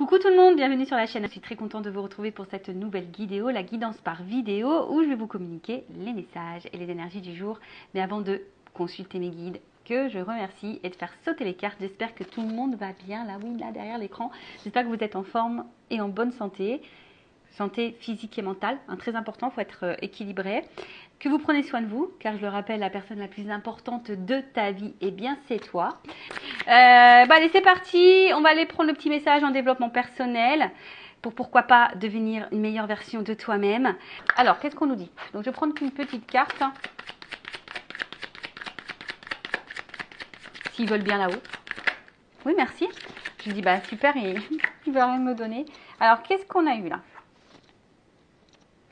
Coucou tout le monde, bienvenue sur la chaîne. Je suis très contente de vous retrouver pour cette nouvelle vidéo, la guidance par vidéo, où je vais vous communiquer les messages et les énergies du jour. Mais avant de consulter mes guides, que je remercie et de faire sauter les cartes, j'espère que tout le monde va bien, là oui, là derrière l'écran. J'espère que vous êtes en forme et en bonne santé. Santé physique et mentale, très important, il faut être équilibré. Que vous prenez soin de vous, car je le rappelle, la personne la plus importante de ta vie, eh bien c'est toi. Allez, c'est parti, on va aller prendre le petit message en développement personnel pour pourquoi pas devenir une meilleure version de toi-même. Alors, qu'est-ce qu'on nous dit? Donc, je vais prendre une petite carte. S'ils veulent bien là-haut. Oui, merci. Je dis, bah super, il veut rien me donner. Alors, qu'est-ce qu'on a eu là?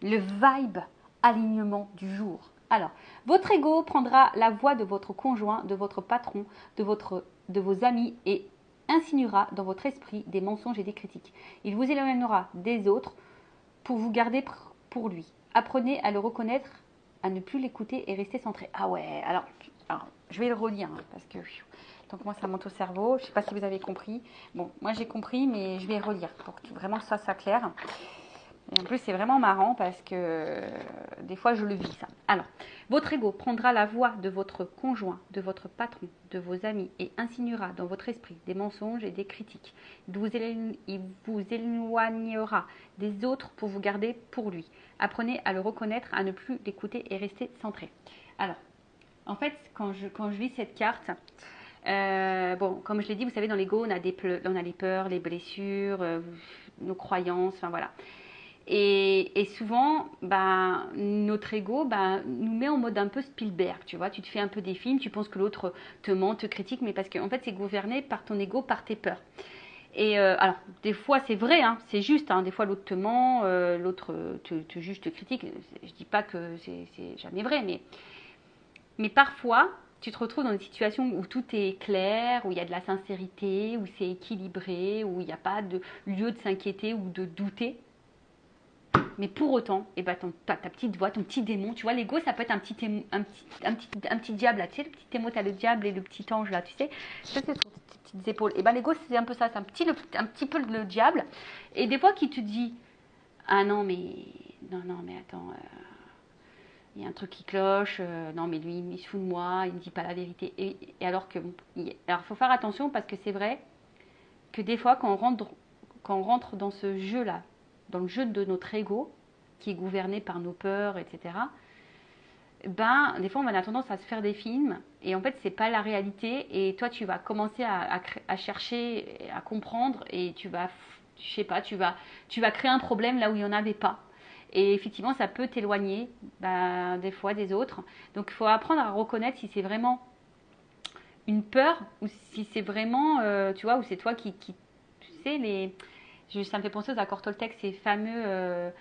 Le vibe alignement du jour. Alors, votre ego prendra la voix de votre conjoint, de votre patron, de vos amis et insinuera dans votre esprit des mensonges et des critiques. Il vous éloignera des autres pour vous garder pour lui. Apprenez à le reconnaître, à ne plus l'écouter et rester centré. Ah ouais, alors je vais le relire parce que donc moi ça monte au cerveau. Je ne sais pas si vous avez compris. Bon, moi j'ai compris, mais je vais relire pour que vraiment ça soit clair. Et en plus, c'est vraiment marrant parce que des fois, je le vis ça. Alors, votre ego prendra la voix de votre conjoint, de votre patron, de vos amis et insinuera dans votre esprit des mensonges et des critiques. Il vous éloignera des autres pour vous garder pour lui. Apprenez à le reconnaître, à ne plus l'écouter et rester centré. Alors, en fait, quand je lis cette carte, bon, comme je l'ai dit, vous savez, dans l'ego, on a les peurs, les blessures, nos croyances, enfin voilà. Et souvent, notre ego nous met en mode un peu Spielberg, tu vois. Tu te fais un peu des films, tu penses que l'autre te ment, te critique, mais parce qu'en fait, c'est gouverné par ton ego, par tes peurs. Et alors, des fois, c'est vrai, c'est juste. Des fois, l'autre te ment, l'autre te juge, te critique. Je dis pas que c'est jamais vrai, mais parfois, tu te retrouves dans des situations où tout est clair, où il y a de la sincérité, où c'est équilibré, où il n'y a pas de lieu de s'inquiéter ou de douter. Mais pour autant, ta petite voix, ton petit démon, tu vois, l'ego, ça peut être un petit diable, là, tu sais, le petit démon, tu as le diable et le petit ange, là, tu sais, ça, c'est sur tes petites épaules. Et l'ego, c'est un peu ça, c'est un petit peu le diable. Et des fois, qui te dit, ah non, mais attends, il y a un truc qui cloche, non, mais lui, il se fout de moi, il ne dit pas la vérité. Et alors que, alors, il faut faire attention parce que c'est vrai que des fois, quand on rentre dans ce jeu-là, dans le jeu de notre ego, qui est gouverné par nos peurs, etc., des fois, on a tendance à se faire des films, et en fait, c'est pas la réalité, et toi, tu vas commencer à chercher, à comprendre, et tu vas, je sais pas, tu vas créer un problème là où il n'y en avait pas. Et effectivement, ça peut t'éloigner, des fois, des autres. Donc, il faut apprendre à reconnaître si c'est vraiment une peur, ou si c'est vraiment, tu vois, ou c'est toi qui tu sais, ça me fait penser aux accords Toltec, ces fameux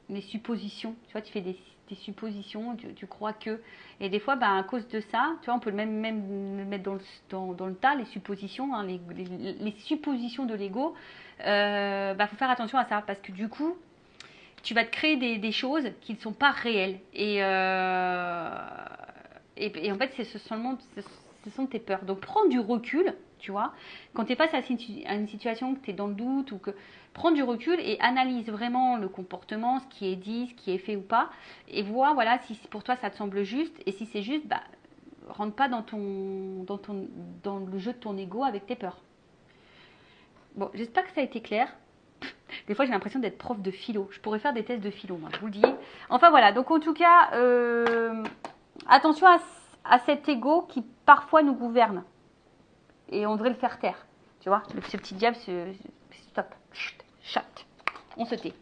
les suppositions. Tu vois, tu fais des suppositions, tu crois que. Et des fois, à cause de ça, tu vois, on peut même le mettre dans le tas, les suppositions, les suppositions de l'ego. Faut faire attention à ça, parce que du coup, tu vas te créer des choses qui ne sont pas réelles. Et en fait, ce sont tes peurs. Donc, prends du recul, tu vois. Quand tu es face à une situation, que tu es dans le doute, ou que prends du recul et analyse vraiment le comportement, ce qui est dit, ce qui est fait ou pas. Et vois, voilà, si pour toi, ça te semble juste. Et si c'est juste, rentre pas dans le jeu de ton ego avec tes peurs. Bon, j'espère que ça a été clair. Des fois, j'ai l'impression d'être prof de philo. Je pourrais faire des tests de philo, moi, je vous le dis. Enfin, voilà. Donc, en tout cas, attention à cet ego qui, parfois, nous gouverne. Et on devrait le faire taire. Tu vois, ce petit diable, stop. Chut, chat. On se tait.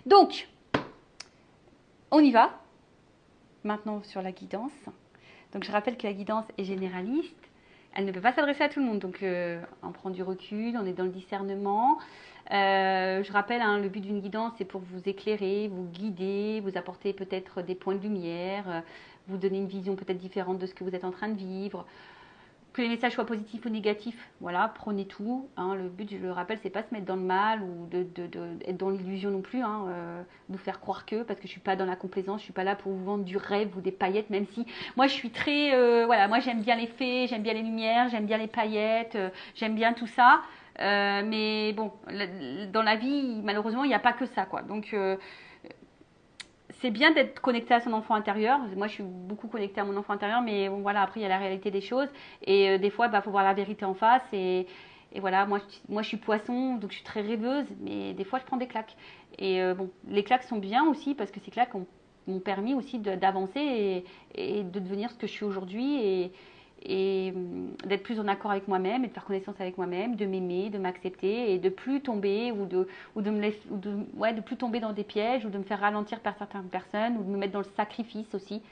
Donc, on y va. Maintenant, sur la guidance. Donc, je rappelle que la guidance est généraliste. Elle ne peut pas s'adresser à tout le monde. Donc, on prend du recul, on est dans le discernement. Je rappelle, le but d'une guidance, c'est pour vous éclairer, vous guider, vous apporter peut-être des points de lumière, vous donner une vision peut-être différente de ce que vous êtes en train de vivre. Que les messages soient positifs ou négatifs, voilà, prenez tout. Hein, le but, je le rappelle, c'est pas se mettre dans le mal ou être dans l'illusion non plus, hein, vous faire croire que, parce que je suis pas dans la complaisance, je suis pas là pour vous vendre du rêve ou des paillettes, même si moi je suis très, voilà, moi j'aime bien les fées, j'aime bien les lumières, j'aime bien les paillettes, j'aime bien tout ça. Mais bon, dans la vie, malheureusement, il n'y a pas que ça, quoi. Donc c'est bien d'être connecté à son enfant intérieur. Moi, je suis beaucoup connectée à mon enfant intérieur, mais bon, voilà, après, il y a la réalité des choses. Et des fois, il faut voir la vérité en face. Et voilà, moi, je suis poisson, donc je suis très rêveuse, mais des fois, je prends des claques. Et bon, les claques sont bien aussi, parce que ces claques m'ont permis aussi d'avancer et de devenir ce que je suis aujourd'hui. Et d'être plus en accord avec moi-même et de faire connaissance avec moi-même, de m'aimer, de m'accepter et de plus tomber de plus tomber dans des pièges ou de me faire ralentir par certaines personnes ou de me mettre dans le sacrifice aussi.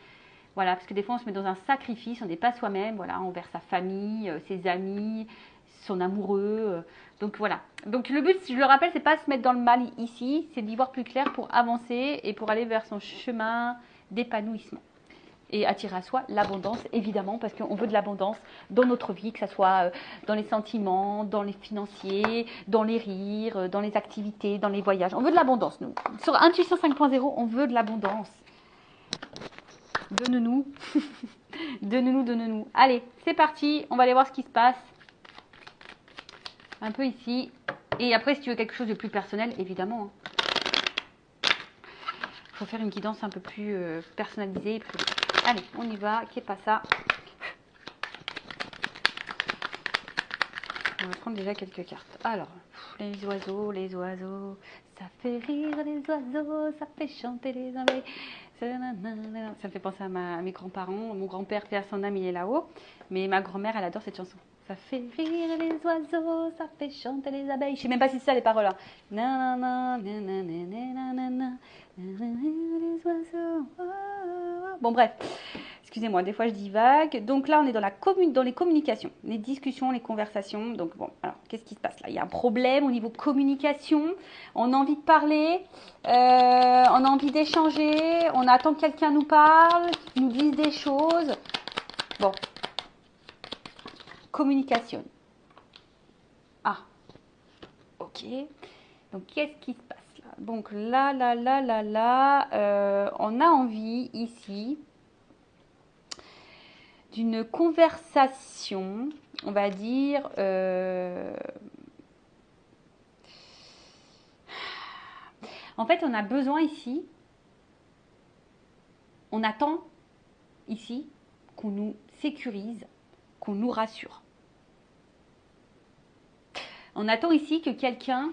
Voilà, parce que des fois on se met dans un sacrifice, on n'est pas soi-même, voilà, envers sa famille, ses amis, son amoureux. Donc voilà. Donc le but, je le rappelle, c'est pas se mettre dans le mal ici, c'est d'y voir plus clair pour avancer et pour aller vers son chemin d'épanouissement. Et attirer à soi l'abondance, évidemment, parce qu'on veut de l'abondance dans notre vie, que ce soit dans les sentiments, dans les financiers, dans les rires, dans les activités, dans les voyages. On veut de l'abondance, nous. Sur Intuition 5.0, on veut de l'abondance. Donne-nous. Donne-nous, donne-nous. Allez, c'est parti. On va aller voir ce qui se passe. Un peu ici. Et après, si tu veux quelque chose de plus personnel, évidemment. Il faut faire une guidance un peu plus personnalisée. Allez, on y va. Qu'est pas ça? On va prendre déjà quelques cartes. Alors, les oiseaux, ça fait rire les oiseaux, ça fait chanter les abeilles. Ça me fait penser à mes grands-parents. Mon grand-père, père son âme, il est là-haut. Mais ma grand-mère, elle adore cette chanson. Ça fait rire les oiseaux, ça fait chanter les abeilles. Je sais même pas si c'est ça les paroles. Les oiseaux. Bon bref, excusez-moi, des fois je divague. Donc là, on est dans les communications, les discussions, les conversations. Donc bon, alors qu'est-ce qui se passe là? Il y a un problème au niveau communication. On a envie de parler, on a envie d'échanger, on attend que quelqu'un nous parle, qu'il nous dise des choses. Bon. Communication. Ah, ok. Donc, qu'est-ce qui se passe là? Donc, là, on a envie ici d'une conversation, on va dire, en fait, on a besoin ici, on attend ici qu'on nous sécurise, qu'on nous rassure. On attend ici que quelqu'un,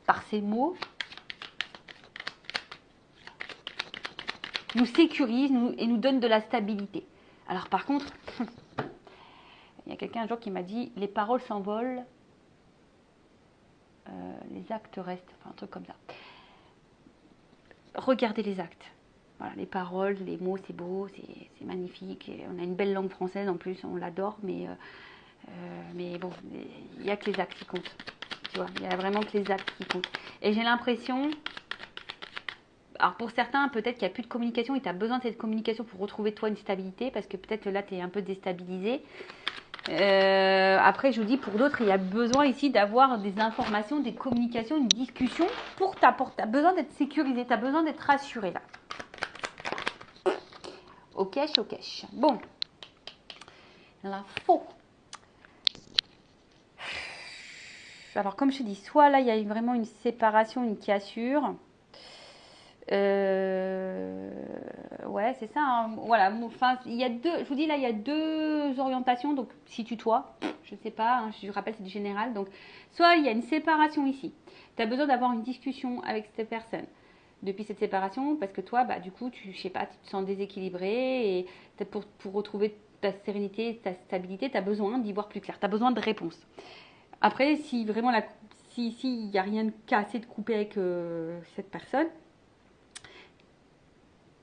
par ses mots, nous sécurise et nous donne de la stabilité. Alors par contre, il y a quelqu'un un jour qui m'a dit, les paroles s'envolent, les actes restent, enfin un truc comme ça. Regardez les actes. Voilà, les paroles, les mots, c'est beau, c'est magnifique. Et on a une belle langue française en plus, on l'adore, mais bon, il n'y a que les actes qui comptent. Tu vois, il n'y a vraiment que les actes qui comptent. Et j'ai l'impression, alors pour certains, peut-être qu'il n'y a plus de communication et tu as besoin de cette communication pour retrouver toi une stabilité, parce que peut-être là, tu es un peu déstabilisé. Après, je vous dis, pour d'autres, il y a besoin ici d'avoir des informations, des communications, une discussion pour t'apporter. Tu as besoin d'être sécurisé, tu as besoin d'être rassuré là. Ok. Bon. L'info. Alors, comme je te dis, soit là, il y a vraiment une séparation, une cassure. Ouais, c'est ça. Hein. Voilà. Enfin, il y a deux. Je vous dis là, il y a deux orientations. Donc, si tutoie, je sais pas. Hein, je rappelle, c'est du général. Donc, soit il y a une séparation ici. Tu as besoin d'avoir une discussion avec cette personne depuis cette séparation, parce que toi, bah, du coup, je sais pas, tu te sens déséquilibré et pour retrouver ta sérénité, ta stabilité, tu as besoin d'y voir plus clair. Tu as besoin de réponses. Après, si vraiment il n'y a rien de cassé, de coupé avec cette personne,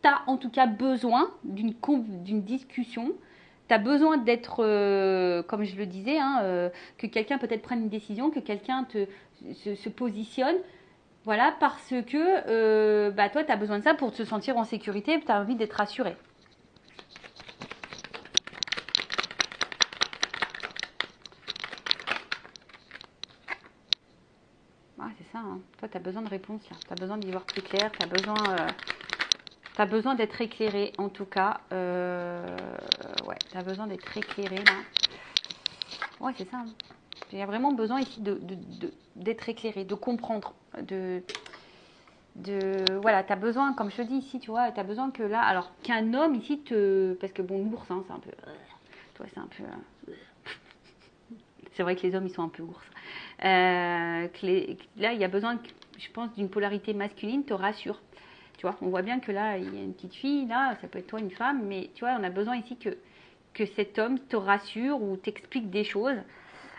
tu as en tout cas besoin d'une discussion. Tu as besoin d'être, comme je le disais, hein, que quelqu'un peut-être prenne une décision, que quelqu'un se positionne. Voilà, parce que bah, toi, tu as besoin de ça pour te sentir en sécurité, tu as envie d'être rassuré. Ah, c'est ça, hein. Toi, tu as besoin de réponse là. Tu as besoin d'y voir plus clair. Tu as besoin d'être éclairé, en tout cas. Ouais, tu as besoin d'être éclairé là. Ouais, c'est ça, hein. Il y a vraiment besoin ici d'être éclairé, de comprendre, voilà, tu as besoin, comme je te dis ici, tu vois, tu as besoin que là, alors qu'un homme ici parce que bon, l'ours, hein, c'est un peu, toi, c'est un peu, c'est vrai que les hommes, ils sont un peu ours. Là, il y a besoin, je pense, d'une polarité masculine, te rassure. Tu vois, on voit bien que là, il y a une petite fille, là, ça peut être toi, une femme, mais tu vois, on a besoin ici que cet homme te rassure ou t'explique des choses.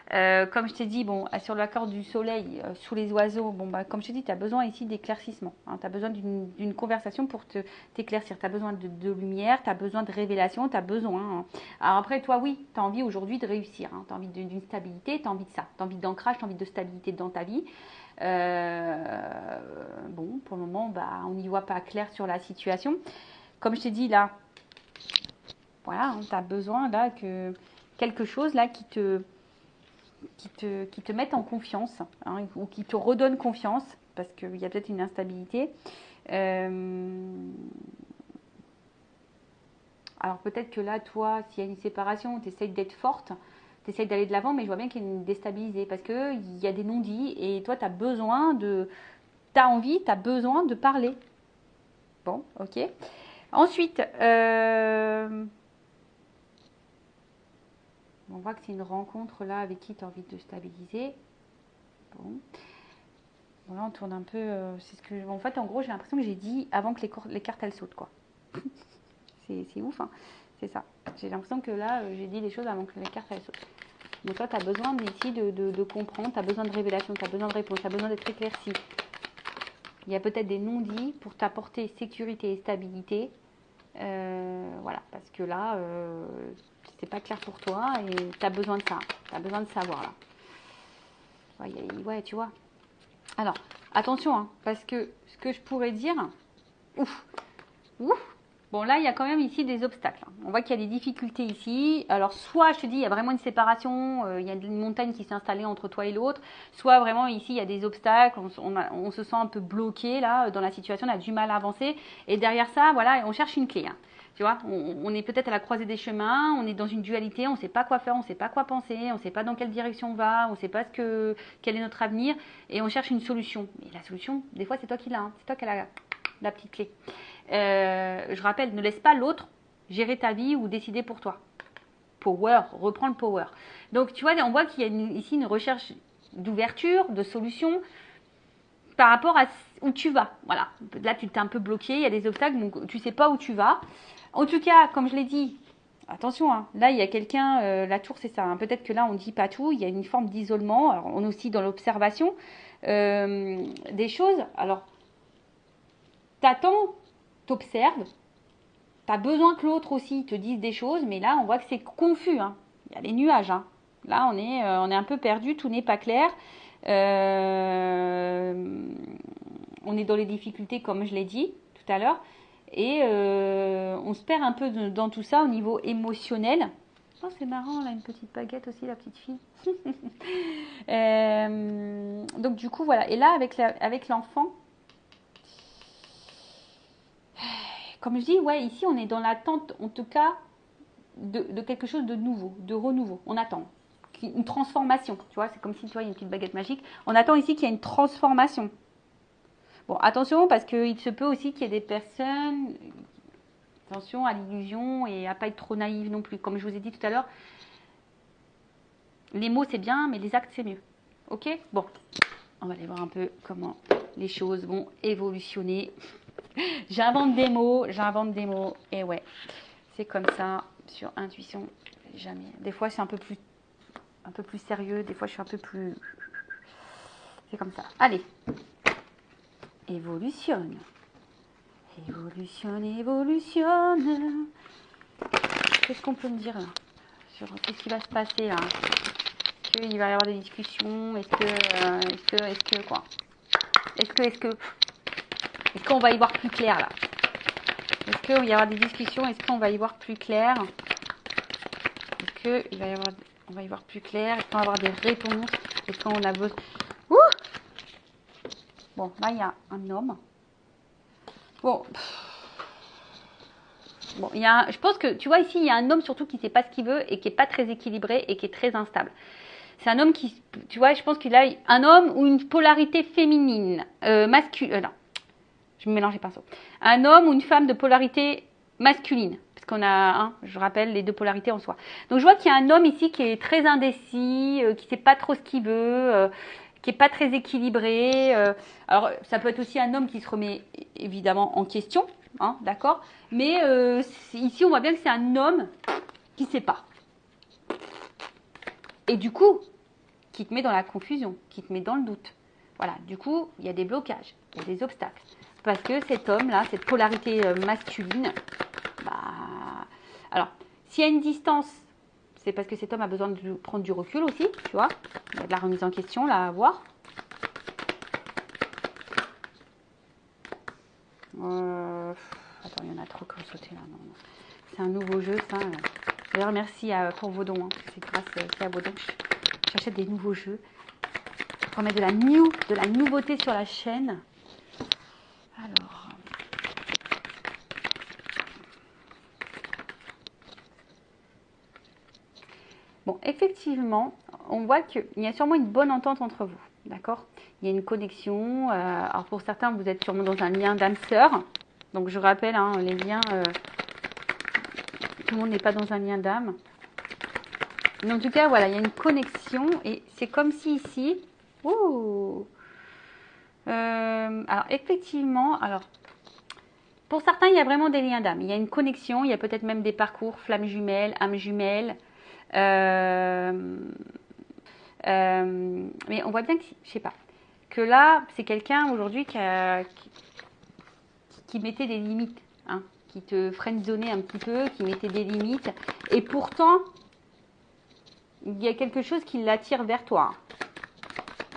Comme je t'ai dit, bon, sur l'accord du soleil, sous les oiseaux, bon, bah, comme je t'ai dit, tu as besoin ici d'éclaircissement. Hein, tu as besoin d'une conversation pour t'éclaircir. Tu as besoin de lumière, tu as besoin de révélation, tu as besoin. Hein. Alors après, toi, oui, tu as envie aujourd'hui de réussir. Hein, tu as envie d'une stabilité, tu as envie de ça. Tu as envie d'ancrage, tu as envie de stabilité dans ta vie. Bon, pour le moment, bah, on n'y voit pas clair sur la situation. Comme je t'ai dit, là, voilà, hein, tu as besoin là que quelque chose là qui te mettent en confiance, hein, ou qui te redonnent confiance, parce qu'il y a peut-être une instabilité. Alors peut-être que là, toi, s'il y a une séparation, tu essayes d'être forte, tu essayes d'aller de l'avant, mais je vois bien qu'il y a une déstabilisée, parce qu'il y a des non-dits, et toi, tu as besoin tu as envie, tu as besoin de parler. Bon, ok. Ensuite, on voit que c'est une rencontre là avec qui tu as envie de stabiliser. Bon. Bon, là, on tourne un peu. C'est ce que, en fait, en gros, j'ai l'impression que j'ai dit avant que les cartes elles sautent, quoi. C'est ouf, hein. C'est ça. J'ai l'impression que là, j'ai dit les choses avant que les cartes elles sautent. Donc, toi, tu as besoin ici de comprendre, tu as besoin de révélation, tu as besoin de réponse, tu as besoin d'être éclairci. Il y a peut-être des non-dits pour t'apporter sécurité et stabilité. Voilà, parce que là, c'est pas clair pour toi et tu as besoin de ça. Tu as besoin de savoir, là. Ouais, tu vois. Alors, attention, hein, parce que ce que je pourrais dire, ouf, bon là il y a quand même ici des obstacles. Hein. On voit qu'il y a des difficultés ici. Alors soit je te dis il y a vraiment une séparation, il y a une montagne qui s'est installée entre toi et l'autre, soit vraiment ici il y a des obstacles, on se sent un peu bloqué là dans la situation, on a du mal à avancer. Et derrière ça, voilà, on cherche une clé. Hein. Tu vois, on est peut-être à la croisée des chemins, on est dans une dualité, on ne sait pas quoi faire, on ne sait pas quoi penser, on ne sait pas dans quelle direction on va, on ne sait pas quel est notre avenir, et on cherche une solution. Et la solution, des fois, c'est toi qui l'as, hein. C'est toi qui as la petite clé. Je rappelle, ne laisse pas l'autre gérer ta vie ou décider pour toi. Power, reprends le power. Donc, tu vois, on voit qu'il y a ici une recherche d'ouverture, de solution, par rapport à où tu vas. Voilà. Là, tu t'es un peu bloqué, il y a des obstacles, donc tu ne sais pas où tu vas. En tout cas, comme je l'ai dit, attention, hein, là, il y a quelqu'un, la tour, c'est ça. Hein, peut-être que là, on ne dit pas tout, il y a une forme d'isolement. Alors, on est aussi dans l'observation des choses. Alors, t'attends, t'observes, t'as besoin que l'autre aussi te dise des choses, mais là, on voit que c'est confus. Hein. Il y a les nuages. Hein. Là, on est un peu perdu, tout n'est pas clair. On est dans les difficultés, comme je l'ai dit tout à l'heure. Et on se perd un peu dans tout ça au niveau émotionnel. Oh, c'est marrant, là, une petite baguette aussi, la petite fille. Donc, du coup, voilà. Et là, avec l'enfant, comme je dis, ouais, ici, on est dans l'attente, en tout cas, de quelque chose de nouveau, de renouveau. On attend. Une transformation, tu vois, c'est comme si, tu vois, il y a une petite baguette magique. On attend ici qu'il y ait une transformation. Bon, attention, parce qu'il se peut aussi qu'il y ait des personnes... Attention à l'illusion et à pas être trop naïve non plus. Comme je vous ai dit tout à l'heure, les mots c'est bien, mais les actes c'est mieux. Ok? Bon, on va aller voir un peu comment les choses vont évolutionner. J'invente des mots, et ouais, c'est comme ça, sur intuition, jamais. Des fois c'est un peu plus sérieux, des fois je suis un peu plus... C'est comme ça. Allez, évolutionne. Évolutionne. Qu'est-ce qu'on peut me dire là sur qu'est-ce qui va se passer là? Est-ce qu'il va y avoir des discussions? Est-ce que quoi? Est-ce qu'on va y voir plus clair là? Est-ce qu'il va y avoir des discussions? Est-ce qu'on va y voir plus clair? Est-ce qu'il va y avoir, on va y voir plus clair? Est-ce qu'on va avoir des réponses? Est-ce qu'on a besoin? Ouh! Bon, là, il y a un homme. Bon, bon, je pense que, tu vois, ici, il y a un homme surtout qui ne sait pas ce qu'il veut et qui n'est pas très équilibré et qui est très instable. C'est un homme qui, tu vois, je pense qu'il a un homme ou une polarité féminine, masculine. Non, je me mélange les pinceaux. Un homme ou une femme de polarité masculine. Parce qu'on a, je rappelle, les deux polarités en soi. Donc, je vois qu'il y a un homme ici qui est très indécis, qui ne sait pas trop ce qu'il veut, qui n'est pas très équilibré. Alors, ça peut être aussi un homme qui se remet évidemment en question, d'accord. Mais ici, on voit bien que c'est un homme qui ne sait pas. Et du coup, qui te met dans la confusion, qui te met dans le doute. Voilà, du coup, il y a des blocages, il y a des obstacles. Parce que cet homme-là, cette polarité masculine, alors, s'il y a une distance, c'est parce que cet homme a besoin de prendre du recul aussi, tu vois. Il y a de la remise en question, là, à voir. Attends, il y en a trop qui ont sauté, là. Non. C'est un nouveau jeu, ça. D'ailleurs, merci pour vos dons. C'est grâce à vos dons. J'achète des nouveaux jeux. Pour mettre de la nouveauté sur la chaîne. Alors. Bon, effectivement, on voit qu'il y a sûrement une bonne entente entre vous. D'accord? Il y a une connexion. Alors, pour certains, vous êtes sûrement dans un lien d'âme-sœur. Donc, je rappelle, les liens... tout le monde n'est pas dans un lien d'âme. Mais en tout cas, voilà, il y a une connexion. Et c'est comme si ici... alors, effectivement, pour certains, il y a vraiment des liens d'âme. Il y a une connexion, il y a peut-être même des parcours, flammes jumelles, âmes jumelles. Mais on voit bien que, je sais pas, que là, c'est quelqu'un aujourd'hui qui mettait des limites, qui te friendzonnait un petit peu, qui mettait des limites. Et pourtant, il y a quelque chose qui l'attire vers toi.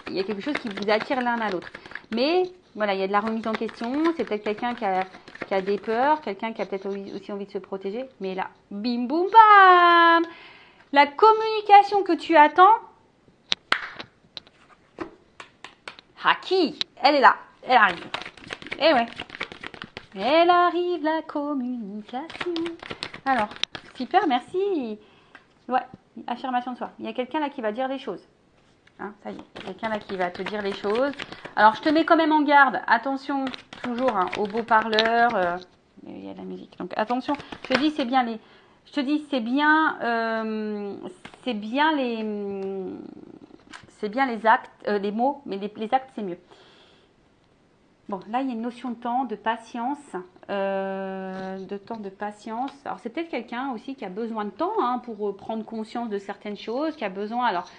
Il y a quelque chose qui vous attire l'un à l'autre. Mais voilà, il y a de la remise en question. C'est peut-être quelqu'un qui a des peurs, quelqu'un qui a peut-être aussi envie de se protéger. Mais là, bim boum bam, la communication que tu attends, Haki, elle est là, elle arrive. Eh ouais, elle arrive la communication. Alors, super, merci. Ouais, affirmation de soi. Il y a quelqu'un là qui va dire des choses. Ça y est, il y a quelqu'un là qui va te dire les choses. Alors, je te mets quand même en garde. Attention, toujours aux beaux parleurs. Il y a de la musique. Donc, attention. Je te dis, c'est bien les... Je te dis, c'est bien les actes, les mots, mais les actes, c'est mieux. Bon, là, il y a une notion de temps, de patience. De patience. Alors, c'est peut-être quelqu'un aussi qui a besoin de temps pour prendre conscience de certaines choses, qui a besoin... Alors,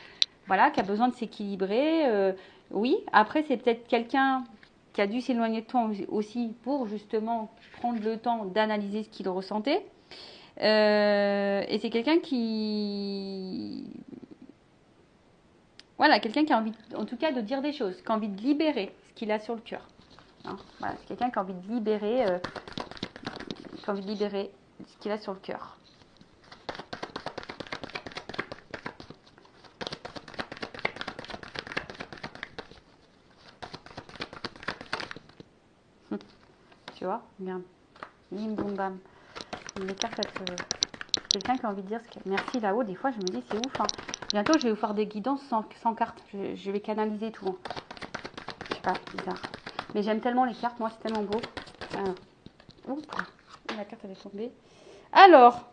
voilà, qui a besoin de s'équilibrer. Oui, après, c'est peut-être quelqu'un qui a dû s'éloigner de toi aussi pour justement prendre le temps d'analyser ce qu'il ressentait. Et c'est quelqu'un qui... Voilà, quelqu'un qui a envie, en tout cas, de dire des choses, qui a envie de libérer ce qu'il a sur le cœur. Voilà, c'est quelqu'un qui a envie de libérer, ce qu'il a sur le cœur. Tu vois, bien, bim boum bam. Les cartes, quelqu'un qui a envie de dire ce qu'il y a. Merci là-haut, des fois je me dis c'est ouf. Bientôt je vais vous faire des guidances sans cartes. Je vais canaliser tout. Je sais pas, bizarre. Mais j'aime tellement les cartes, moi c'est tellement beau. Oups, la carte elle est tombée. Alors,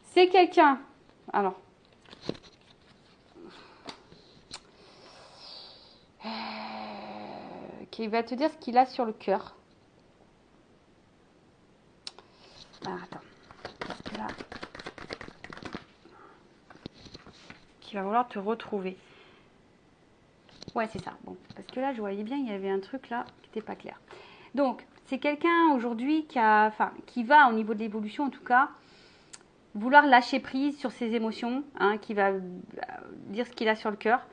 c'est quelqu'un. Alors. Qui va te dire ce qu'il a sur le cœur. Attends. Parce que là, qui va vouloir te retrouver. Ouais, c'est ça. Bon, parce que là, je voyais bien, il y avait un truc là qui n'était pas clair. Donc, c'est quelqu'un aujourd'hui qui va, au niveau de l'évolution en tout cas, vouloir lâcher prise sur ses émotions, qui va dire ce qu'il a sur le cœur.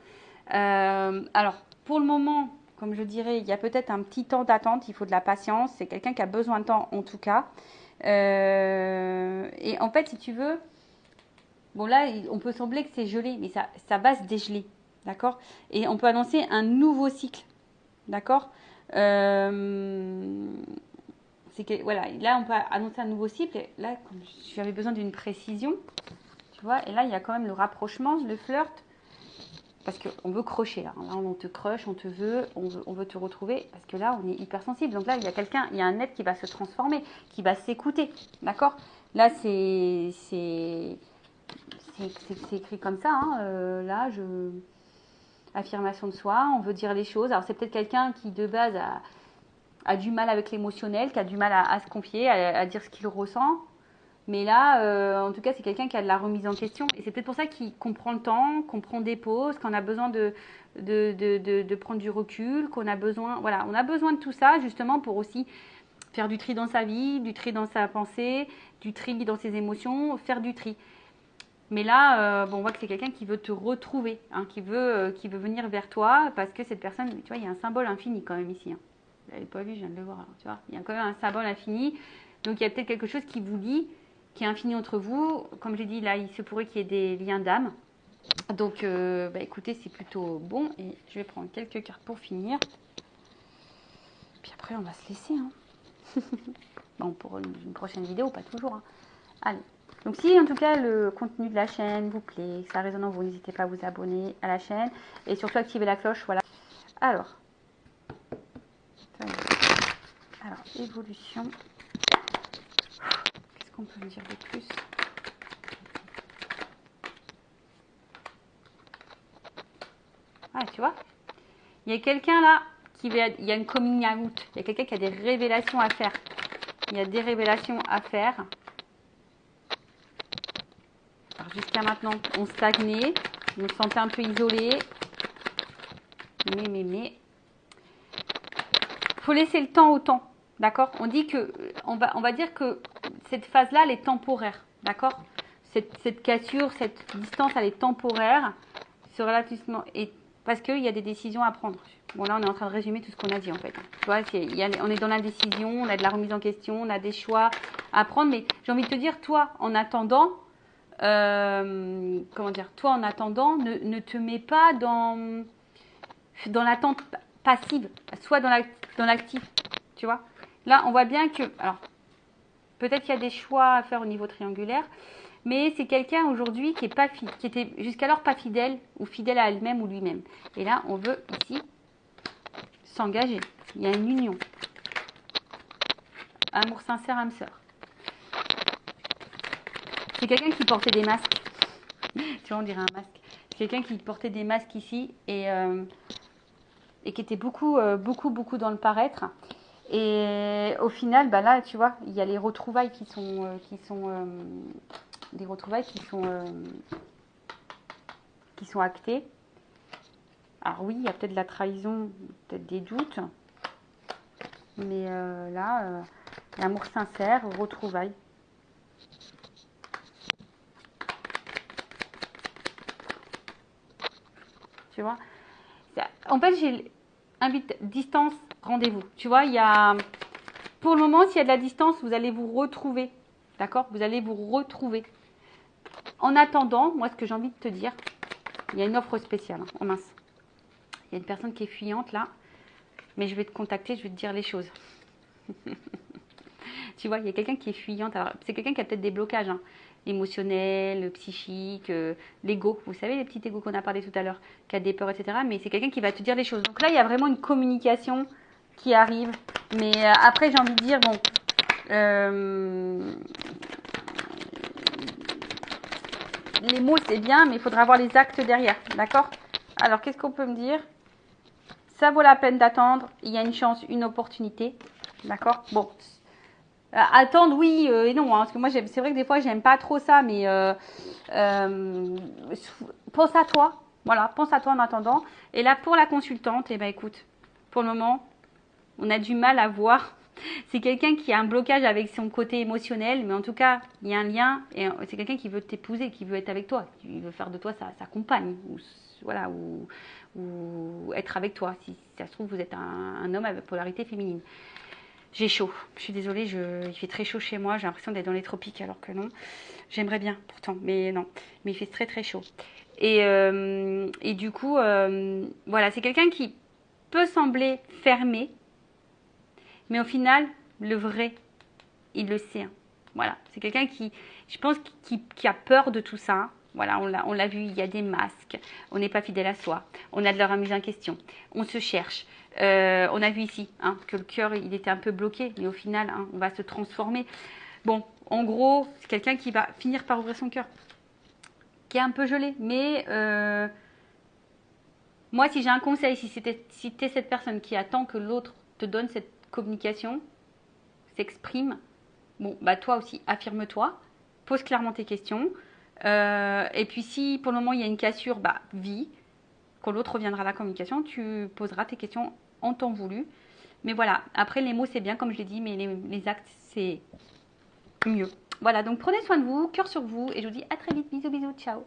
Alors, pour le moment, comme je dirais, il y a peut-être un petit temps d'attente, il faut de la patience. C'est quelqu'un qui a besoin de temps en tout cas. Et en fait, si tu veux, bon là, on peut sembler que c'est gelé, mais ça va se dégeler, d'accord? Et on peut annoncer un nouveau cycle, d'accord. C'est que, voilà, là, on peut annoncer un nouveau cycle. Et là, comme j'avais besoin d'une précision, tu vois, et là, il y a quand même le rapprochement, le flirt. Parce qu'on veut crocher là. Là, on te crush, on veut te retrouver. Parce que là, on est hypersensible. Donc là, il y a quelqu'un, il y a un être qui va se transformer, qui va s'écouter. D'accord. Là, c'est écrit comme ça. Hein. Affirmation de soi, on veut dire les choses. Alors, c'est peut-être quelqu'un qui, de base, a du mal avec l'émotionnel, qui a du mal à se confier, à dire ce qu'il ressent. Mais là, en tout cas, c'est quelqu'un qui a de la remise en question. Et c'est peut-être pour ça qu'on prend le temps, qu'on prend des pauses, qu'on a besoin de prendre du recul, qu'on a besoin, voilà, on a besoin de tout ça justement pour aussi faire du tri dans sa vie, du tri dans sa pensée, du tri dans ses émotions, faire du tri. Mais là, bon, on voit que c'est quelqu'un qui veut te retrouver, hein, qui veut venir vers toi parce que cette personne, tu vois, il y a un symbole infini quand même ici. Hein. Vous l'avez pas vu, je viens de le voir. Là, tu vois, il y a quand même un symbole infini. Donc il y a peut-être quelque chose qui vous lie, qui est infini entre vous. Comme j'ai dit, là, il se pourrait qu'il y ait des liens d'âme. Donc, écoutez, c'est plutôt bon. Et je vais prendre quelques cartes pour finir. Puis après, on va se laisser. Hein. Bon, pour une prochaine vidéo, pas toujours. Hein. Allez. Donc si en tout cas le contenu de la chaîne vous plaît, que ça résonne en vous, n'hésitez pas à vous abonner à la chaîne et surtout activer la cloche. Voilà. Alors, évolution. Qu'est-ce qu'on peut me dire de plus? Ah, tu vois, il y a quelqu'un là il y a une coming out. Il y a quelqu'un qui a des révélations à faire. Il y a des révélations à faire. Alors jusqu'à maintenant, on stagnait, on se sentait un peu isolé. Mais. Faut laisser le temps au temps. D'accord. On va dire que cette phase-là, elle est temporaire. D'accord. Cette cassure, cette distance, elle est temporaire. Ce ralentissement est parce qu'il y a des décisions à prendre. Bon, là, on est en train de résumer tout ce qu'on a dit, en fait. Tu vois, on est dans l'indécision, on a de la remise en question, on a des choix à prendre. Mais j'ai envie de te dire, toi, en attendant, toi, en attendant, ne te mets pas dans l'attente passive, soit dans l'actif, tu vois. Là, on voit bien que, alors, peut-être qu'il y a des choix à faire au niveau triangulaire, mais c'est quelqu'un aujourd'hui qui était jusqu'alors pas fidèle ou fidèle à elle-même ou lui-même. Et là, on veut ici s'engager. Il y a une union. Amour sincère, âme sœur. C'est quelqu'un qui portait des masques. Tu vois, on dirait un masque. C'est quelqu'un qui portait des masques ici et qui était beaucoup dans le paraître. Et au final, bah là, tu vois, il y a les retrouvailles qui sont des retrouvailles qui sont actées. Alors oui, il y a peut-être de la trahison, peut-être des doutes, mais là, l'amour sincère, retrouvailles. Tu vois, en fait, j'ai distance, rendez-vous. Tu vois, il y a, pour le moment, s'il y a de la distance, vous allez vous retrouver, d'accord? Vous allez vous retrouver. En attendant, moi, ce que j'ai envie de te dire, il y a une offre spéciale. Oh mince. Il y a une personne qui est fuyante là. Mais je vais te contacter, je vais te dire les choses. Tu vois, il y a quelqu'un qui est fuyante. Alors, c'est quelqu'un qui a peut-être des blocages. Hein. Émotionnels, psychiques, l'ego. Vous savez, les petits égos qu'on a parlé tout à l'heure, qui a des peurs, etc. Mais c'est quelqu'un qui va te dire les choses. Donc là, il y a vraiment une communication qui arrive. Mais après, j'ai envie de dire, bon... les mots, c'est bien, mais il faudra avoir les actes derrière. D'accord? Alors, qu'est-ce qu'on peut me dire? Ça vaut la peine d'attendre. Il y a une chance, une opportunité. D'accord? Bon. Attendre, oui et non. Hein, parce que moi, c'est vrai que des fois, j'aime pas trop ça. Mais pense à toi. Voilà, pense à toi en attendant. Et là, pour la consultante, eh ben, écoute, pour le moment, on a du mal à voir. C'est quelqu'un qui a un blocage avec son côté émotionnel. Mais en tout cas, il y a un lien. Et c'est quelqu'un qui veut t'épouser, qui veut être avec toi. Qui veut faire de toi sa compagne. Voilà, ou être avec toi. Si ça se trouve, vous êtes un homme avec polarité féminine. J'ai chaud. Je suis désolée, il fait très chaud chez moi. J'ai l'impression d'être dans les tropiques alors que non. J'aimerais bien pourtant, mais non. Mais il fait très très chaud. Et du coup, voilà, c'est quelqu'un qui peut sembler fermé, mais au final, le vrai, il le sait. Hein. Voilà, c'est quelqu'un qui, je pense, qui a peur de tout ça. Voilà, on l'a vu, il y a des masques, on n'est pas fidèle à soi, on a de la remise en question, on se cherche. On a vu ici hein, que le cœur, il était un peu bloqué, mais au final, hein, on va se transformer. Bon, en gros, c'est quelqu'un qui va finir par ouvrir son cœur, qui est un peu gelé, mais moi, si j'ai un conseil, si t'es cette personne qui attend que l'autre te donne cette communication, s'exprime, bon, bah toi aussi, affirme-toi, pose clairement tes questions. Et puis si pour le moment il y a une cassure, bah vis. Quand l'autre reviendra à la communication, tu poseras tes questions en temps voulu. Mais voilà, après les mots c'est bien comme je l'ai dit, mais les actes c'est mieux. Voilà, donc prenez soin de vous, cœur sur vous, et je vous dis à très vite. Bisous, bisous, ciao.